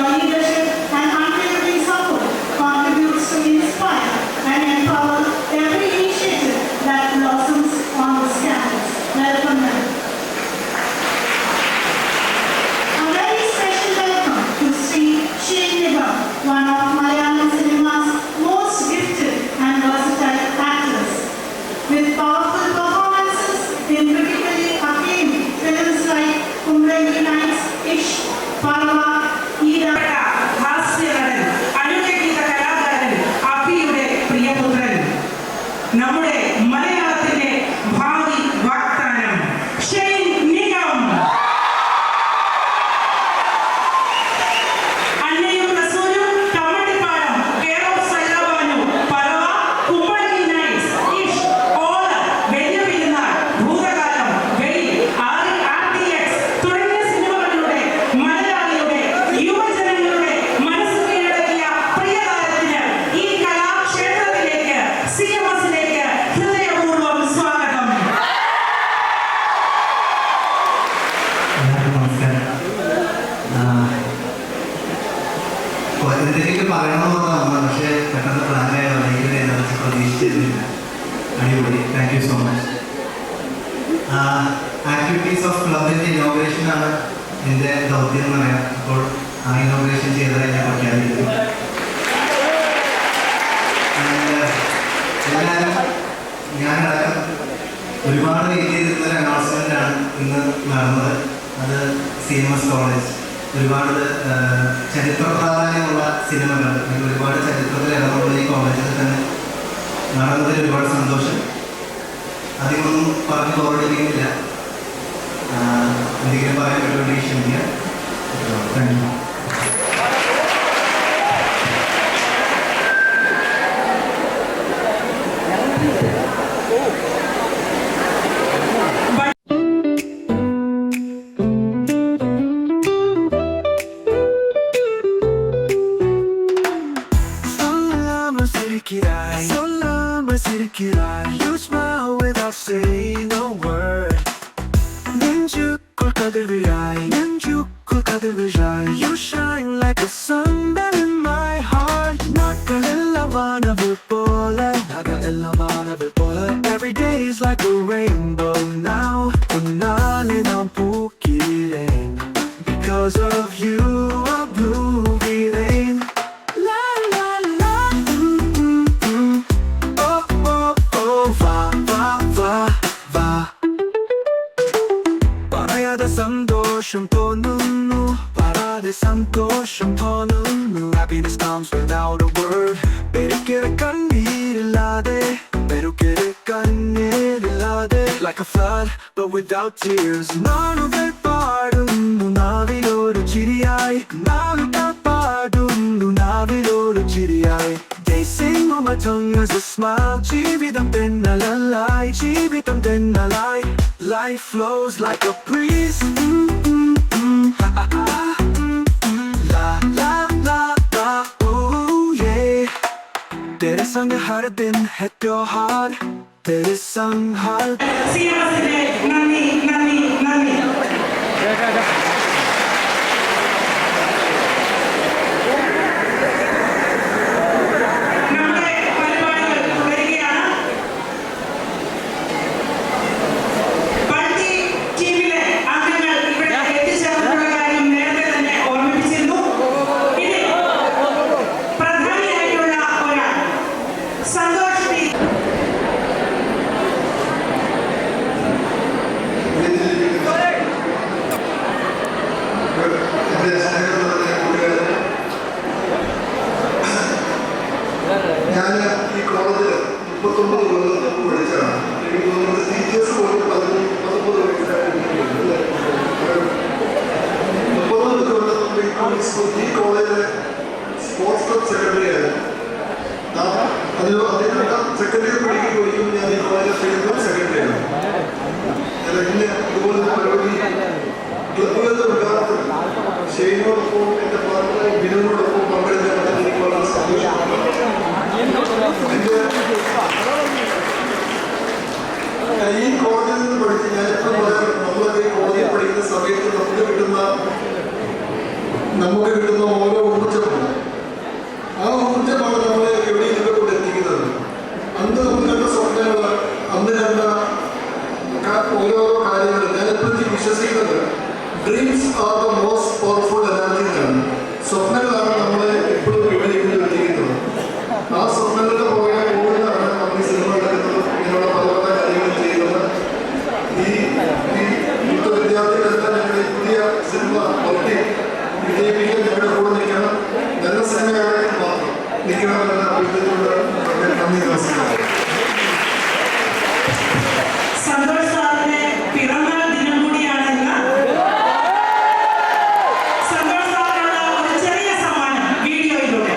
Your leadership and unwavering support contributes to inspire and empower every initiative that blossoms on this campus. Welcome, ma'am. A very special welcome to Sri Srinivas, one of Malayalam cinema's most gifted and versatile actors. With powerful performances in critically acclaimed films like Kumreli Nights, Ishq, Parva, Ida, ഹാസ്യനടൻ, അനുഗ്രഹീത കലാകാരൻ അഭിയുടെ പ്രിയപുത്രൻ, നമ്മുടെ മലയാളത്തിന്റെ ഭാവി വാഗ്ദാനം Shane Nigam. അന്നയും റസൂലും, Kammattipadam, care of Sairabanu, Parava, Kumbalangi nights, Ishq, Olu, Valiya Perunnal, ഭൂതകാലം, വെയിൽ, RTX തുടങ്ങിയ സിനിമകളിലൂടെ മലയാളിയുടെ യുവജനങ്ങളുടെ മനസ്സ് കീഴടക്കിയ പ്രിയതാരത്തിന് ഈ കലാക്ഷേത്രത്തിലേക്ക് CMSലേക്ക് ഹൃദയപൂർവ്വം സ്വാഗതം. നമസ്കാരം. എന്തെങ്കിലും പറയണമെന്നുള്ളതാണ്, പക്ഷേ പെട്ടെന്ന് പ്ലാനായ പ്രതീക്ഷിച്ചിരുന്നില്ല. അടിപൊളി, thank you so much. Activities of ക്ലബിൻ്റെ ഇനോഗ്രേഷനാണ് എൻ്റെ ദൗത്യം എന്ന് പറയാം. അപ്പോൾ ആ ഇനോഗ്രേഷൻ ചെയ്തതായി ഞാൻ പ്രഖ്യാപിക്കുന്നു. എല്ലാവരും ഞാനടക്കം ഒരുപാട് വെയിറ്റ് ചെയ്തിരുന്നൊരു അനൗൺസ്മെൻ്റാണ് ഇന്ന് നടന്നത്. അത് CMS കോളേജ് ഒരുപാട് ചരിത്ര പ്രാധാന്യമുള്ള സിനിമകൾ അല്ലെങ്കിൽ ഒരുപാട് ചരിത്രത്തിൽ ഇടപെടുന്ന ഈ കോളേജിൽ തന്നെ നടന്നതിൽ ഒരുപാട് സന്തോഷം. അധികമൊന്നും പറഞ്ഞ് ഓർഡിക്കുന്നില്ല. എന്തെങ്കിലും പറയാൻ പറ്റുമെങ്കിൽ ക്ഷമിക്കുക. Thank you. You smile without saying a word. You shine like a sun in my heart. Every day is like a rainbow now. Because of you, I'm breathing. സന്തോഷം തോന്നുന്നു, പാരാതെ സന്തോഷം തോന്നുന്നു. Happiness comes without a word. പെരുക്കിയ കണ്ണീരില്ലാതെ, like a flood but without tears. നാളുകൾ പാടുന്നു നാവിലൊരു ചിരിയായി, നാവിലൊരു ചിരിയായി. They sing on my tongue as a smile. ജീവിതം തെന്നലായി. Life flows like a breeze. La la la la, ooh yeah. तेरे संग हर दिन है त्योहार, तेरे संग हर CMSന്റെ നന്ദി. നമ്മുടെ പരിപാടികൾ തുടരുകയാണ്. ബൾട്ടി ടീമിലെ അംഗങ്ങൾ ഇവിടെ എത്തിച്ചേർന്നുള്ള കാര്യം നേരത്തെ തന്നെ ഓർമ്മിപ്പിച്ചിരുന്നു. ഇതിൽ പ്രധാനിയായിട്ടുള്ള ഒരാൾ സന്തോഷ് പി. ഞാൻ ഈ കോളേജിൽ 39 കൊല്ലം മുമ്പ് പഠിച്ചതാണ്. എനിക്ക് തോന്നുന്നത് ടീച്ചേഴ്സ് പോലും 19 വയസ്സായിട്ട് 30 കൊല്ലം മുമ്പ് ഈ കോളേജിലെ സ്പോർട്സ് ക്ലബ് സെക്രട്ടറി ആയിരുന്നു. അതിനൊക്കെ സെക്രട്ടറി പഠിക്കുമ്പോൾ ഞാൻ ഈ കോളേജിലെ സ്പോർട്സ് ക്ലബ് സെക്രട്ടറി ആണ്. ഇന്ന് ഇതുപോലെ പരിപാടി ക്ലബുകളുടെ ഉദ്ഘാടനത്തിൽ ഷെയ്നോടൊപ്പം എൻ്റെ പാർട്ണർ ബിനുവിനോടൊപ്പം പങ്കെടുക്കാൻ പറ്റുന്ന എനിക്ക് വളരെ സന്തോഷമാണ്. ഈ കോളേജിൽ നിന്ന് പഠിച്ച് ഞാനിപ്പോൾ നമ്മളൊക്കെ ഈ കോളേജിൽ പഠിക്കുന്ന സമയത്ത് നമുക്ക് കിട്ടുന്ന നമുക്ക് കിട്ടുന്ന ഓരോ ഊർജ്ജമാണ്. ആ ഊർജ്ജമാണ് നമ്മളെ എവിടെയെങ്കിലും കൊണ്ട് എത്തിക്കുന്നത്. അന്ന് നമ്മൾ കണ്ട സ്വപ്നങ്ങൾ, അന്ന് കണ്ട ഓരോരോ കാര്യങ്ങൾ ഞാനെപ്പോഴും വിശ്വസിക്കുന്നത് dreams are the most powerful energy എന്നാണ്. സ്വപ്നങ്ങളാണ് നമ്മളെ എപ്പോഴും എവിടെയെങ്കിലും എത്തിക്കുന്നത്. ആ സ്വപ്നങ്ങളുടെ പുറകെ പോകുന്നതാണ് നമ്മൾ ഈ സിനിമ എടുക്കുന്നത്, ഇങ്ങനെയുള്ള പല പല കാര്യങ്ങൾ ചെയ്യുന്നത്. ഈ യുദ്ധ വിദ്യാർത്ഥികളെല്ലാം ഞങ്ങളുടെ പുതിയ സിനിമ വളർത്തി വിജയിപ്പിക്കാൻ ഞങ്ങളുടെ കൂടെ നിൽക്കണം. നല്ല സിനിമയാണെങ്കിൽ മാത്രം നിൽക്കണമെന്ന് അഭ്യർത്ഥിച്ചുകൊണ്ട് നന്ദി, നമസ്കാരം. സന്തോഷ് സാറിന്റെ പിറന്നാൾ ദിനം കൂടിയാണെന്ന് സന്തോഷ് സാറിനുള്ള ഒരു ചെറിയ സമ്മാനം വീഡിയോയിലൂടെ.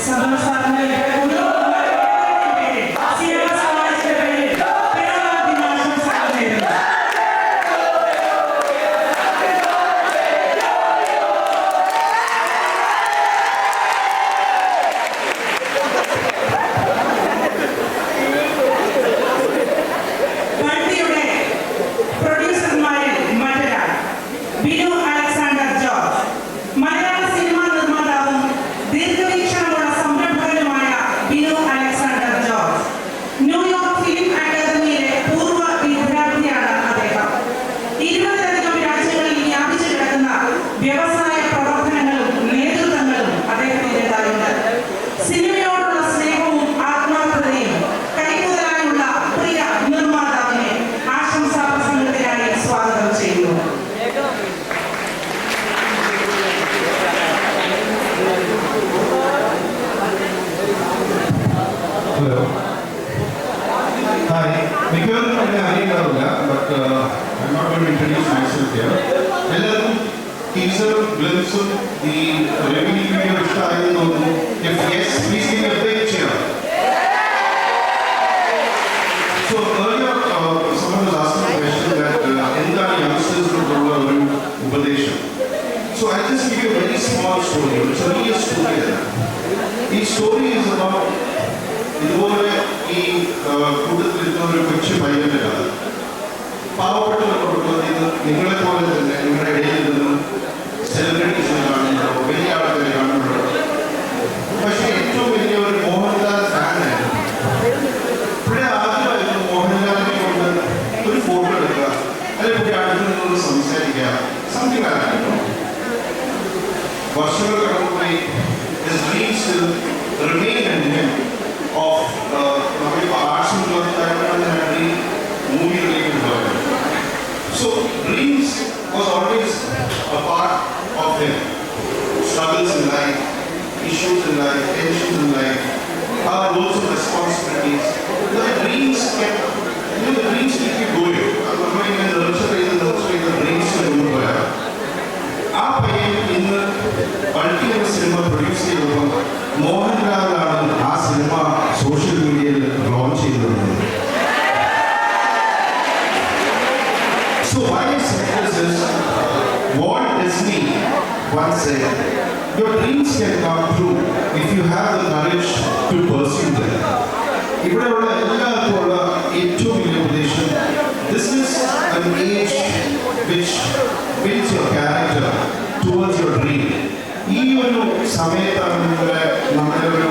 സന്തോഷ് സാറിന്റെ പ്രൊഡ്യൂസർമാരിൽ മറ്റൊരാൾ ബിനു അലക്സാണ്ടർ ജോർജ്. മലയാള സിനിമാ നിർമ്മാതാവും ദീർഘവീക്ഷണമുള്ള സംരംഭകനുമായ Binu Alexander George New York film അക്കാദമിയിലെ പൂർവ്വ വിദ്യാർത്ഥിയാണ് അദ്ദേഹം. 20-ലധികം രാജ്യങ്ങളിൽ വ്യാപിച്ചു കിടക്കുന്ന വ്യവസായ പ്രവർത്തനങ്ങളും നേതൃത്വങ്ങളും അദ്ദേഹത്തിൻ്റെതായുണ്ട്. സിനിമയോടുള്ള സ്നേഹവും ആത്മാർത്ഥതയും കൈമുതലായുള്ള പ്രിയ നിർമ്മാതാവിനെ ആശംസാ പ്രസംഗത്തിനായി സ്വാഗതം ചെയ്യുന്നു. Hello, hi. മിക്കവാറും എന്നെ അറിയാറില്ല, but I not going to introduce myself here. എല്ലാവർക്കും ടീസറും ഗ്ലിംസും ഈ റെവന്യൂ വീഡിയോ ഇഷ്ടമായെന്ന് തോന്നുന്നു. If yes, please give a big cheer. So earlier someone was asking a question that എന്താണ് യങ്സ്റ്റേഴ്സിനോടുള്ള ഒരു ഉപദേശം. So I'll just give you a very small story, ഒരു ചെറിയ സ്റ്റോറി ആണ്. ഈ സ്റ്റോറി is about ഇതുപോലെ ഈ കൂട്ടത്തിലിരുന്ന ഒരു കൊച്ചു പയ്യന്റെ കഥ. പാവപ്പെട്ട കുടുംബത്തിൽ നിങ്ങളെ പോലെ തന്നെ നിങ്ങളുടെ ഇടയിൽ നിന്ന് സെലിബ്രിറ്റീസിനെ കാണുന്നുണ്ടോ, വലിയ ആൾക്കാരെ കാണുന്നുണ്ടോ. പക്ഷെ ഏറ്റവും വലിയ ഒരു മോഹൻലാൽ ഫാനായിരുന്നു. ഇവിടെ ആദ്യമായിരുന്നു മോഹൻലാലിനെ കൊണ്ട് ഒരു ഫോട്ടോ എടുക്കുക, അല്ലെങ്കിൽ അടുത്ത് നിന്നൊന്ന് സംസാരിക്കുക, സംതിങ് ആയിരുന്നു. വർഷങ്ങൾ കടന്നുപോയി his dreams still remain in him of നമ്മളിപ്പോൾ ആർട്സ് ഈ movie related work. So dreams was always a part of him. Struggles in life, issues in life, tensions in life, our roles and responsibilities. The dreams kept, the dreams keep you going. When the dreams will ആ പയ്യൻ ഇന്ന് ultimate cinema produce ചെയ്തപ്പോൾ മോഹൻലാലാണ് ആ cinema social മീഡിയയിൽ launch ചെയ്തത്. So why I say this is, Walt Disney once said, your dreams can come true if you have the courage to pursue them. ഇവിടെയുള്ള എല്ലാവർക്കും ഉള്ള ഏറ്റവും വലിയ ഉപദേശം, this is an age which builds your character towards your dream. ഈ ഒരു സമയത്താണ് നമ്മുടെ ഒരു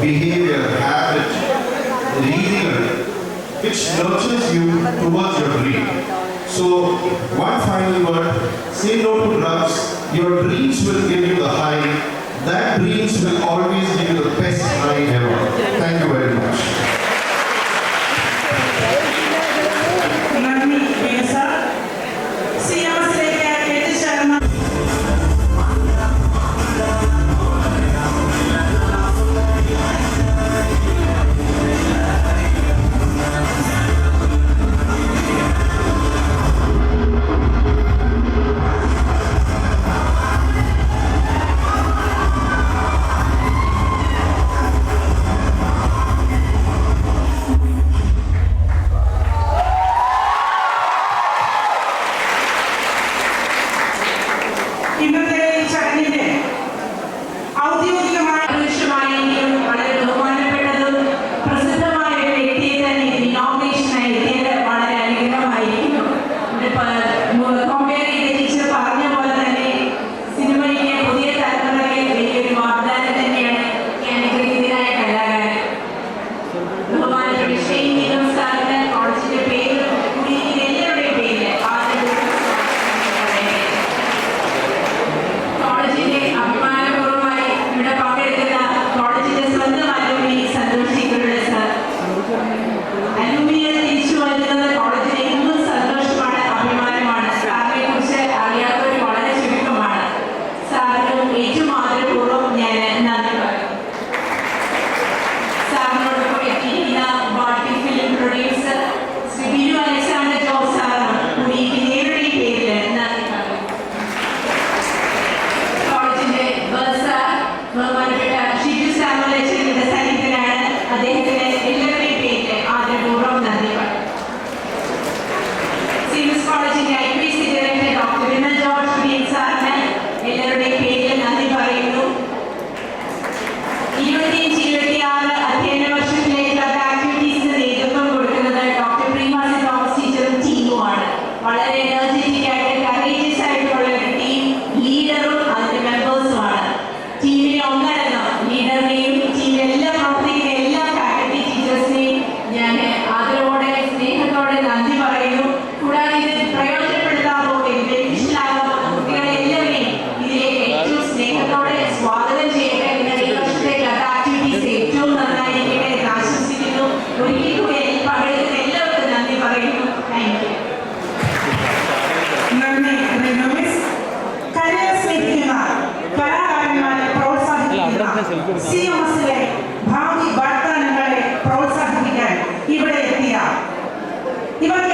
ബിഹേവിയർ, ഹാബിറ്റ്, രീതികൾ which nurtures you towards your dream. So one final word, say no to drugs. Your dreams will give you the high. That dreams will always give you the best high ever. Thank you very much. നന്ദി sir. സിയാസിലേക്ക് എത്തിച്ചേർന്ന ഇവർ